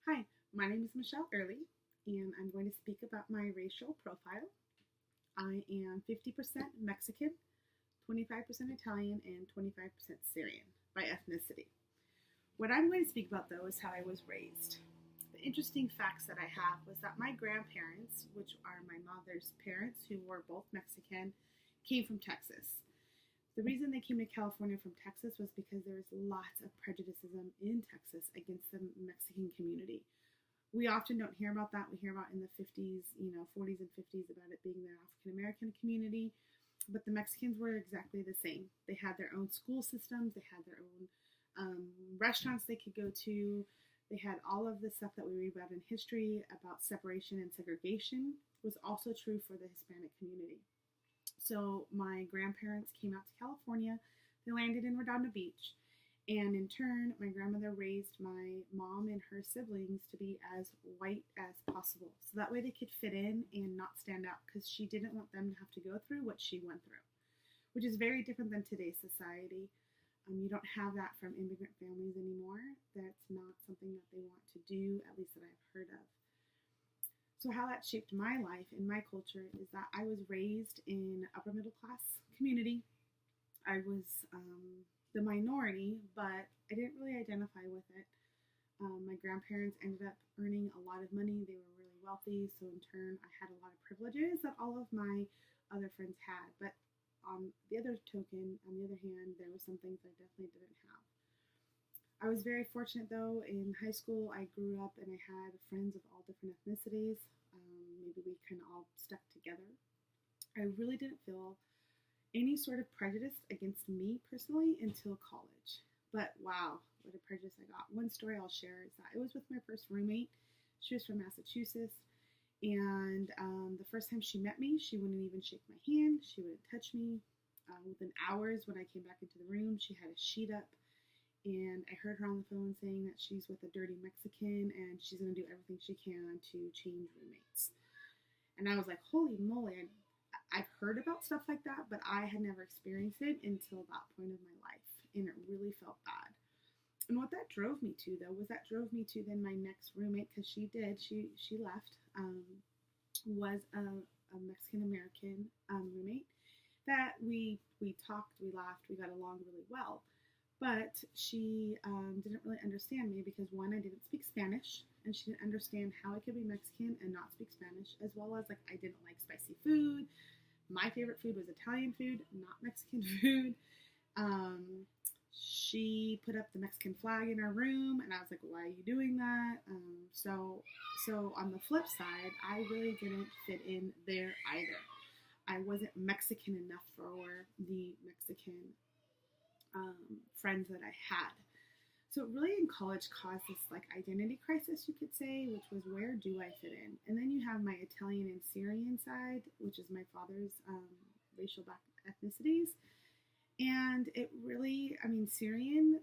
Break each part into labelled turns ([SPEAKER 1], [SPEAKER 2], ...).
[SPEAKER 1] Hi, my name is Michelle Early, and I'm going to speak about my racial profile. I am 50% Mexican, 25% Italian, and 25% Syrian by ethnicity. What I'm going to speak about, though, is how I was raised. The interesting facts that I have was that my grandparents, which are my mother's parents, who were both Mexican, came from Texas. The reason they came to California from Texas was because there was lots of prejudice in Texas against the Mexican community. We often don't hear about that. We hear about in the 50s, 40s and 50s about it being the African American community. But the Mexicans were exactly the same. They had their own school systems, they had their own restaurants they could go to. They had all of the stuff that we read about in history about separation and segregation was also true for the Hispanic community. So my grandparents came out to California. They landed in Redondo Beach. And in turn, my grandmother raised my mom and her siblings to be as white as possible. So that way they could fit in and not stand out because she didn't want them to have to go through what she went through, which is very different than today's society. You don't have that from immigrant families anymore. That's not something that they want to do, at least that I've heard of. So how that shaped my life and my culture is that I was raised in upper middle class community. I was the minority, but I didn't really identify with it. My grandparents ended up earning a lot of money. They were really wealthy, so in turn, I had a lot of privileges that all of my other friends had. But on the other token, on the other hand, there were some things I definitely didn't have. I was very fortunate though. In high school, I grew up and I had friends of all different ethnicities. Maybe we kind of all stuck together. I really didn't feel any sort of prejudice against me personally until college. But wow, what a prejudice I got. One story I'll share is that it was with my first roommate. She was from Massachusetts. And the first time she met me, she wouldn't even shake my hand. She wouldn't touch me. Within hours, when I came back into the room, she had a sheet up. And I heard her on the phone saying that she's with a dirty Mexican and she's going to do everything she can to change roommates. And I was like, holy moly, I've heard about stuff like that, but I had never experienced it until that point of my life. And it really felt bad. And what that drove me to, though, was that drove me to then my next roommate, because she left, was a Mexican-American roommate that we talked, we laughed, we got along really well. But she didn't really understand me because, one, I didn't speak Spanish, and she didn't understand how I could be Mexican and not speak Spanish, as well as, like, I didn't like spicy food. My favorite food was Italian food, not Mexican food. She put up the Mexican flag in her room, and I was like, why are you doing that? So on the flip side, I really didn't fit in there either. I wasn't Mexican enough for the Mexican friends that I had. So it really in college caused this like identity crisis, you could say, which was, where do I fit in? And then you have my Italian and Syrian side, which is my father's racial ethnicities. And it really, Syrian,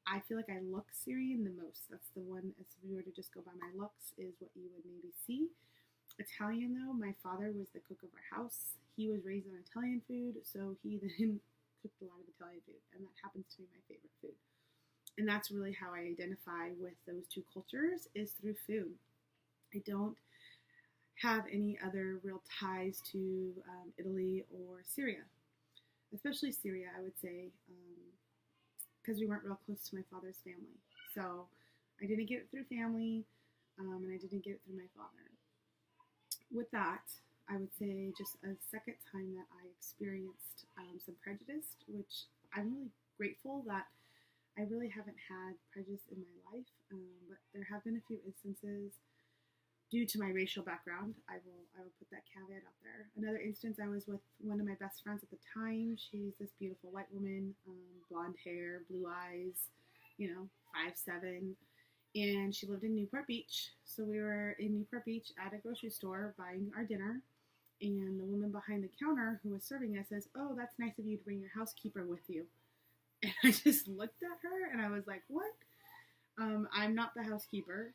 [SPEAKER 1] I feel like I look Syrian the most. That's the one, if we were to just go by my looks, is what you would maybe see. Italian, though, my father was the cook of our house. He was raised on Italian food, so he then cooked a lot of Italian food, and that happens to be my favorite food. And that's really how I identify with those two cultures, is through food. I don't have any other real ties to Italy or Syria, especially Syria, I would say, because we weren't real close to my father's family. So I didn't get it through family, and I didn't get it through my father. With that, I would say just a second time that I experienced some prejudice, which I'm really grateful that I really haven't had prejudice in my life, but there have been a few instances due to my racial background. I will put that caveat out there. Another instance, I was with one of my best friends at the time. She's this beautiful white woman, blonde hair, blue eyes, 5'7", and she lived in Newport Beach. So we were in Newport Beach at a grocery store buying our dinner, and the woman behind the counter who was serving us says, "Oh, that's nice of you to bring your housekeeper with you." And I just looked at her and I was like, what? I'm not the housekeeper.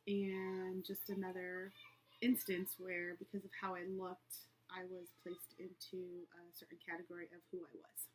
[SPEAKER 1] And just another instance where, because of how I looked, I was placed into a certain category of who I was.